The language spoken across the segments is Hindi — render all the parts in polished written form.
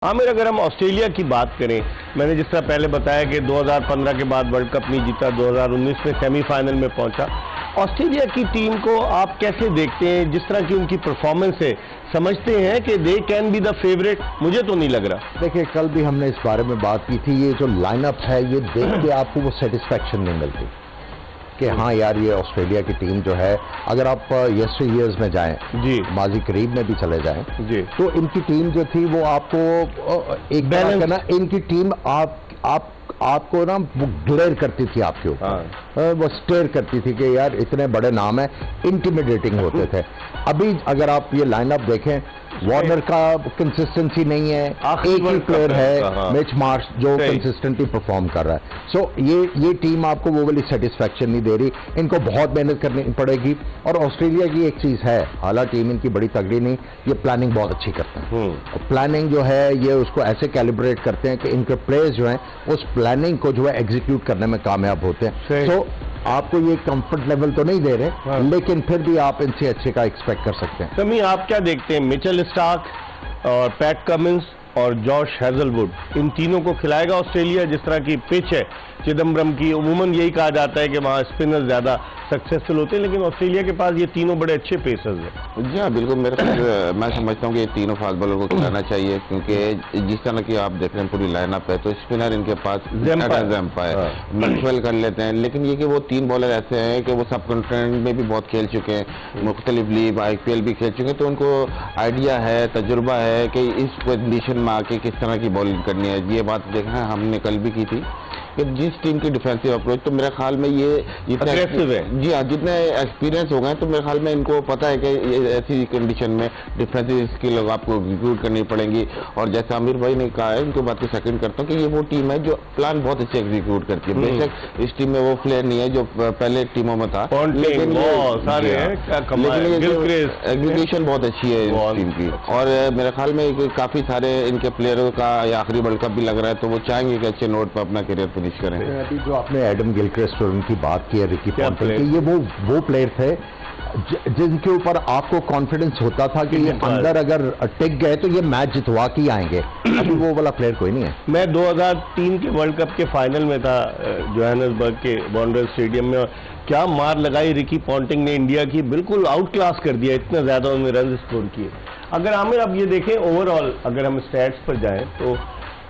आमिर, अगर हम ऑस्ट्रेलिया की बात करें, मैंने जिस तरह पहले बताया कि 2015 के बाद वर्ल्ड कप नहीं जीता, 2019 में सेमीफाइनल में पहुंचा। ऑस्ट्रेलिया की टीम को आप कैसे देखते हैं? जिस तरह की उनकी परफॉर्मेंस है, समझते हैं कि they can be the favourite? मुझे तो नहीं लग रहा। देखिए, कल भी हमने इस बारे में बात की थी। ये जो लाइनअप है, ये देख के आपको वो सेटिस्फैक्शन नहीं मिलती कि हाँ यार, ये ऑस्ट्रेलिया की टीम जो है, अगर आप यस्टर ईयर्स में जाएं, जी, माजी करीब में भी चले जाएं, जी, तो इनकी टीम जो थी वो आपको एक तरह का ना, इनकी टीम आपको ना वो ग्लेयर करती थी आपके ऊपर, वो स्टेयर करती थी कि यार इतने बड़े नाम है, इंटिमिडेटिंग होते थे। अभी अगर आप ये लाइनअप देखें, वार्नर का कंसिस्टेंसी नहीं है, एक ही प्लेयर है मिच मार्श जो कंसिस्टेंटली परफॉर्म कर रहा है। सो ये टीम आपको वो वाली सेटिस्फैक्शन नहीं दे रही। इनको बहुत मेहनत करनी पड़ेगी। और ऑस्ट्रेलिया की एक चीज है, हालांकि टीम इनकी बड़ी तगड़ी नहीं, ये प्लानिंग बहुत अच्छी करते हैं। प्लानिंग जो है ये उसको ऐसे कैलिब्रेट करते हैं कि इनके प्लेयर्स जो हैं उस प्लानिंग को जो है एग्जीक्यूट करने में कामयाब होते हैं। सो आपको ये कंफर्ट लेवल तो नहीं दे रहे, लेकिन फिर भी आप इनसे अच्छे का एक्सपेक्ट कर सकते हैं। समी, आप क्या देखते हैं? मिचेल स्टार्क और पैट कमिंस और जॉश हेजलवुड, इन तीनों को खिलाएगा ऑस्ट्रेलिया? जिस तरह की पिच है चिदम्बरम की, उमूमन यही कहा जाता है कि वहाँ स्पिनर ज्यादा सक्सेसफुल होते हैं, लेकिन ऑस्ट्रेलिया के पास ये तीनों बड़े अच्छे पेसर्स हैं। जी हाँ, बिल्कुल। मैं समझता हूँ कि ये तीनों फास्ट बॉलर को खिलाना चाहिए, क्योंकि जिस तरह की आप देख रहे हैं पूरी लाइनअप है, तो स्पिनर इनके पास जैम्पा है, मैक्सवेल कर लेते हैं। लेकिन ये कि वो तीन बॉलर ऐसे हैं कि वो सब कॉन्टिनेंट में भी बहुत खेल चुके हैं, मुख्तलिफ लीग IPL भी खेल चुके हैं, तो उनको आइडिया है, तजुर्बा है कि इस कंडीशन में आके किस तरह की बॉलिंग करनी है। ये बात देखना हमने कल भी की थी कि जिस टीम की डिफेंसिव अप्रोच, तो मेरे ख्याल में ये अग्रेसिव है। जी हाँ, जितने एक्सपीरियंस हो गए, तो मेरे ख्याल में इनको पता है कि ऐसी कंडीशन में डिफेंसिव स्किल आपको एग्जीक्यूट करनी पड़ेगी। और जैसे आमिर भाई ने कहा है, इनको बात को सेकंड करता हूँ कि ये वो टीम है जो प्लान बहुत अच्छे एग्जीक्यूट करती है। बेशक इस टीम में वो प्लेयर नहीं है जो पहले टीमों में था, लेकिन एग्जीक्यूशन बहुत अच्छी है इस टीम की। और मेरे ख्याल में काफी सारे इनके प्लेयरों का आखिरी वर्ल्ड कप भी लग रहा है, तो वो चाहेंगे कि अच्छे नोट पर अपना करियर फिनिश करें। अभी जो आपने एडम गिलक्रिस्ट और उनकी बात की है, रिकी पॉन्टिंग की, ये वो प्लेयर थे जिनके ऊपर आपको कॉन्फिडेंस होता था कि ये अंदर अगर टिक गए तो ये मैच जितवा के आएंगे। अभी वो वाला प्लेयर कोई नहीं है। मैं 2003 के वर्ल्ड कप के फाइनल में था जोहान्सबर्ग के वॉन्डरर्स स्टेडियम में, और क्या मार लगाई रिकी पॉन्टिंग ने इंडिया की, बिल्कुल आउट क्लास कर दिया, इतना ज्यादा उन्होंने रन स्कोर किए। अगर आमिर अब ये देखें ओवरऑल, अगर हम स्टैट्स पर जाएं, तो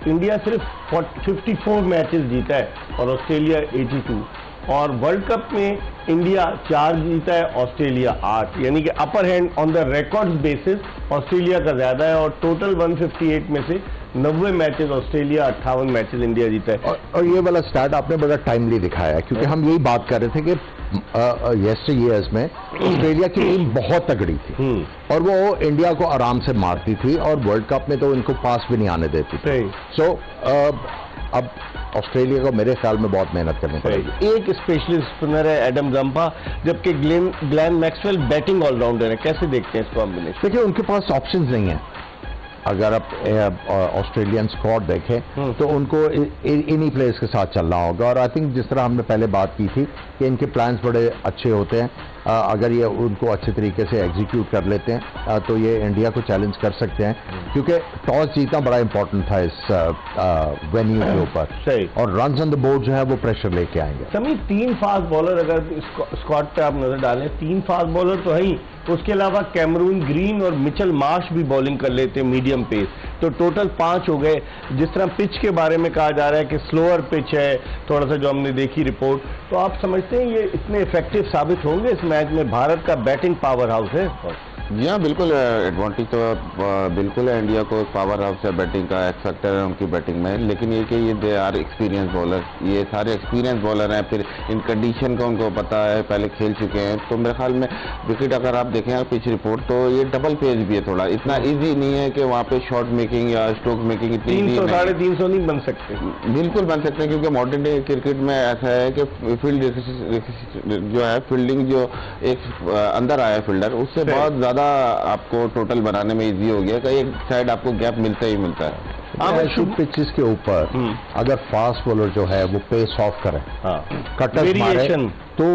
इंडिया सिर्फ 54 मैचेस जीता है और ऑस्ट्रेलिया 82, और वर्ल्ड कप में इंडिया 4 जीता है, ऑस्ट्रेलिया 8, यानी कि upper hand on the records basis Australia का ज्यादा है। और टोटल 158 में से 90 मैचेस ऑस्ट्रेलिया, 58 मैचेस इंडिया जीता है। और ये वाला स्टार्ट आपने बड़ा टाइमली दिखाया है, क्योंकि हम यही बात कर रहे थे कि यस्टर ईयर्स में ऑस्ट्रेलिया की टीम बहुत तगड़ी थी और वो इंडिया को आराम से मारती थी, और वर्ल्ड कप में तो इनको पास भी नहीं आने देती थी। सो अब ऑस्ट्रेलिया को मेरे ख्याल में बहुत मेहनत करनी पड़ेगी। एक स्पेशलिस्ट स्पिनर है एडम जम्पा, जबकि ग्लेन मैक्सवेल बैटिंग ऑलराउंडर है। कैसे देखते हैं इस कॉम्बिनेशन? देखिए, उनके पास ऑप्शंस नहीं है। अगर आप ऑस्ट्रेलियन स्क्वाड देखें तो उनको इन्हीं प्लेयर्स के साथ चलना होगा। और आई थिंक जिस तरह हमने पहले बात की थी कि इनके प्लान्स बड़े अच्छे होते हैं, अगर ये उनको अच्छे तरीके से एग्जीक्यूट कर लेते हैं तो ये इंडिया को चैलेंज कर सकते हैं, क्योंकि टॉस जीतना बड़ा इंपॉर्टेंट था इस वेन्यू के ऊपर, और रन्स ऑन द बोर्ड जो है वो प्रेशर लेके आएंगे। समी, 3 फास्ट बॉलर अगर स्क्वाड पे आप नजर डालें, 3 फास्ट बॉलर तो है ही, उसके अलावा कैमरून ग्रीन और मिचेल मार्श भी बॉलिंग कर लेते हैं मीडियम पेस, तो टोटल 5 हो गए। जिस तरह पिच के बारे में कहा जा रहा है कि स्लोअर पिच है थोड़ा सा, जो हमने देखी रिपोर्ट, तो आप समझते हैं ये इतने इफेक्टिव साबित होंगे इस मैच में? भारत का बैटिंग पावर हाउस है। जी हाँ, बिल्कुल एडवांटेज तो बिल्कुल है इंडिया को, पावर हाउस है बैटिंग का, एक्स फैक्टर है उनकी बैटिंग में। लेकिन ये कि ये दे आर एक्सपीरियंस बॉलर, ये सारे एक्सपीरियंस बॉलर हैं, फिर इन कंडीशन का उनको पता है, पहले खेल चुके हैं। तो मेरे ख्याल में विकेट अगर आप देखें पिच रिपोर्ट, तो ये डबल पेज भी है, थोड़ा इतना ईजी नहीं है कि वहाँ पे शॉट मेकिंग या स्ट्रोक मेकिंग इतनी 300 साढ़े 300 नहीं बन सकते। बिल्कुल बन सकते हैं, क्योंकि मॉडर्न डे क्रिकेट में ऐसा है कि फील्ड जो है, फील्डिंग जो एक अंदर आया फील्डर, उससे बहुत ज्यादा आपको टोटल बनाने में इजी हो गया कि एक साइड आपको गैप मिलता ही मिलता है। ऐसी पिचेस के ऊपर अगर फास्ट बॉलर जो है वो पेस ऑफ करे, कटर्स मारे, तो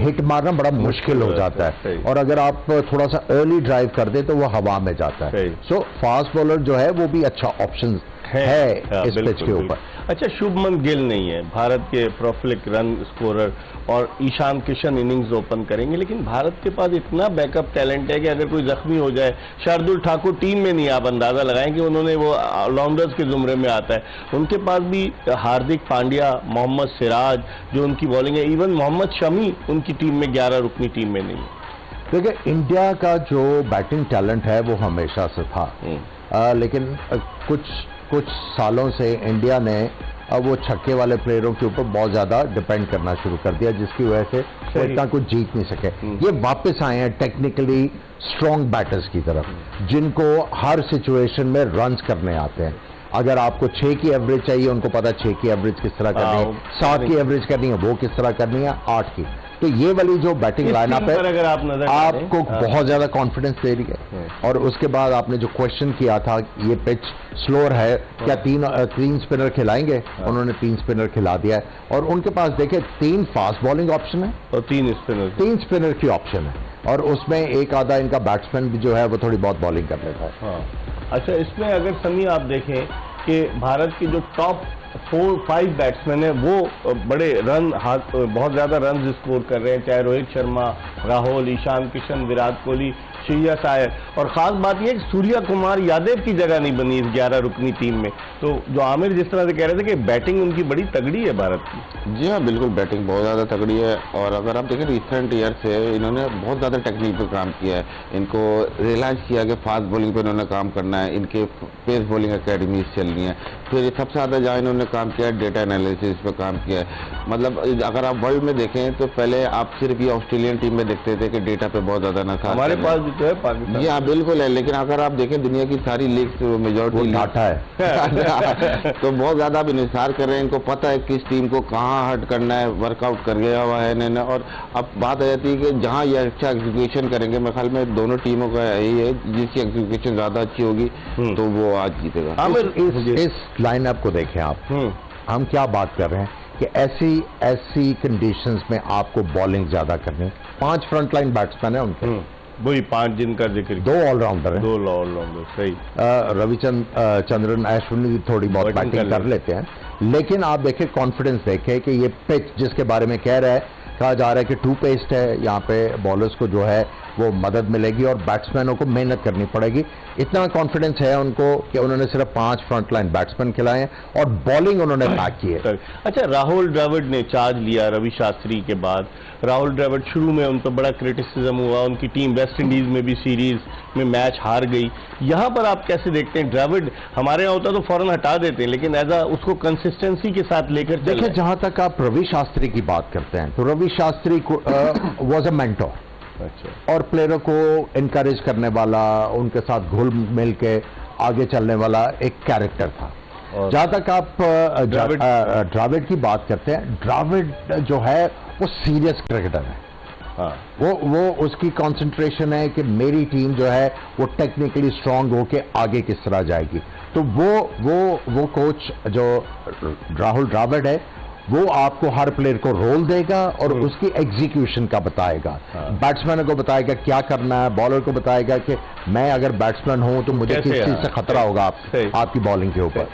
हिट मारना बड़ा मुश्किल हो जाता है, और अगर आप थोड़ा सा अर्ली ड्राइव कर दे तो वो हवा में जाता है। सो फास्ट बॉलर जो है वो भी अच्छा ऑप्शन है इस पिच के ऊपर। अच्छा, शुभमन गिल नहीं है, भारत के प्रोफिलिक रन स्कोरर, और ईशान किशन इनिंग्स ओपन करेंगे, लेकिन भारत के पास इतना बैकअप टैलेंट है कि अगर कोई जख्मी हो जाए, शार्दुल ठाकुर टीम में नहीं, आप अंदाजा लगाएं कि उन्होंने वो ऑलराउंडर्स के जुमरे में आता है, उनके पास भी हार्दिक पांड्या, मोहम्मद सिराज जो उनकी बॉलिंग है, इवन मोहम्मद शमी उनकी टीम में 11 रुकनी टीम में नहीं है। देखिए, इंडिया का जो बैटिंग टैलेंट है वो हमेशा से था, लेकिन कुछ सालों से इंडिया ने अब वो छक्के वाले प्लेयरों के ऊपर बहुत ज्यादा डिपेंड करना शुरू कर दिया, जिसकी वजह से वो इतना कुछ जीत नहीं सके। ये वापस आए हैं टेक्निकली स्ट्रॉन्ग बैटर्स की तरफ, जिनको हर सिचुएशन में रन्स करने आते हैं। अगर आपको 6 की एवरेज चाहिए, उनको पता 6 की एवरेज किस तरह करनी है, 7 की एवरेज करनी है वो किस तरह करनी है, 8 की। तो ये वाली जो बैटिंग लाइनअप है अगर आप आपको बहुत ज्यादा कॉन्फिडेंस दे रही है। और उसके बाद आपने जो क्वेश्चन किया था, ये पिच स्लोअर है, क्या तीन स्पिनर खिलाएंगे? उन्होंने 3 स्पिनर खिला दिया है, और उनके पास देखे 3 फास्ट बॉलिंग ऑप्शन है और 3 स्पिनर की ऑप्शन है, और उसमें एक आधा इनका बैट्समैन भी जो है वो थोड़ी बहुत बॉलिंग कर लेता है। अच्छा, इसमें अगर समी आप देखें कि भारत की जो टॉप 4-5 बैट्समैन है वो बड़े बहुत ज्यादा रन स्कोर कर रहे हैं, चाहे रोहित शर्मा, राहुल, ईशान किशन, विराट कोहली, श्रेयस अय्यर, और खास बात यह है कि सूर्या कुमार यादव की जगह नहीं बनी इस 11 रुकनी टीम में। तो जो आमिर जिस तरह से कह रहे थे कि बैटिंग उनकी बड़ी तगड़ी है भारत की। जी हाँ, बिल्कुल बैटिंग बहुत ज़्यादा तगड़ी है, और अगर आप देखें रिसेंट ईयर से इन्होंने बहुत ज़्यादा टेक्निक पर काम किया है। इनको रियलाइज किया कि फास्ट बॉलिंग पे इन्होंने काम करना है, इनके पेस बॉलिंग अकेडमीज चल रही हैं। फिर सबसे ज़्यादा जहाँ इन्होंने काम किया है डेटा एनालिसिस पे काम किया है। मतलब अगर आप वर्ल्ड में देखें तो पहले आप सिर्फ ये ऑस्ट्रेलियन टीम में देखते थे कि डेटा पे बहुत ज़्यादा नशा, हमारे पास भी तो है पाकिस्तान। जी हाँ, बिल्कुल है, लेकिन अगर आप देखें दुनिया की सारी लीग्स मेजॉरिटी डाटा है तो बहुत ज्यादा अब इंतजार कर रहे हैं, इनको पता है किस टीम को कहाँ हट करना है, वर्कआउट कर गया हुआ है इन्होंने। और अब बात आ जाती है कि जहाँ ये अच्छा एग्जीक्यूशन करेंगे, मेरे ख्याल में दोनों टीमों का यही है, जिसकी एग्जीक्यूशन ज्यादा अच्छी होगी तो वो आज जीतेगा। इस लाइनअप को देखें आप, हम क्या बात कर रहे हैं कि ऐसी कंडीशंस में आपको बॉलिंग ज्यादा करनी। 5 फ्रंट लाइन बैट्समैन है उनके, वही 5 जिनका जिक्र, 2 ऑलराउंडर है, 2 ऑलराउंडर, सही। रविचंद्रन अश्विन भी थोड़ी बहुत बैटिंग कर लेते हैं, लेकिन आप देखें कॉन्फिडेंस देखें कि ये पिच जिसके बारे में कहा जा रहा है कि 2 पेस्ट है, यहाँ पे बॉलर्स को जो है वो मदद मिलेगी और बैट्समैनों को मेहनत करनी पड़ेगी। इतना कॉन्फिडेंस है उनको कि उन्होंने सिर्फ 5 फ्रंटलाइन बैट्समैन खिलाए हैं और बॉलिंग उन्होंने पैक की है। अच्छा, राहुल द्रविड़ ने चार्ज लिया रवि शास्त्री के बाद। राहुल द्रविड़ शुरू में उन पर बड़ा क्रिटिसिज्म हुआ, उनकी टीम वेस्ट इंडीज में भी सीरीज में मैच हार गई। यहाँ पर आप कैसे देखते हैं? द्रविड़ हमारे यहाँ होता तो फौरन हटा देते हैं, लेकिन एज उसको कंसिस्टेंसी के साथ लेकर देखिए, जहां तक आप रवि शास्त्री की बात करते हैं तो Ravi Shastri was a mentor. अच्छा। और प्लेयरों को इनकरेज करने वाला, उनके साथ घुल मिल के आगे चलने वाला एक कैरेक्टर था। जहां तक आप द्रविड़ की बात करते हैं, द्रविड़ जो है वो सीरियस क्रिकेटर है। वो उसकी कंसंट्रेशन है कि मेरी टीम जो है वो टेक्निकली स्ट्रांग होके आगे किस तरह जाएगी। तो वो कोच जो राहुल द्रविड़ है वो आपको हर प्लेयर को रोल देगा और उसकी एग्जीक्यूशन का बताएगा। बैट्समैन को बताएगा क्या करना है, बॉलर को बताएगा कि मैं अगर बैट्समैन हूं तो मुझे किस चीज से खतरा होगा आपकी बॉलिंग के ऊपर।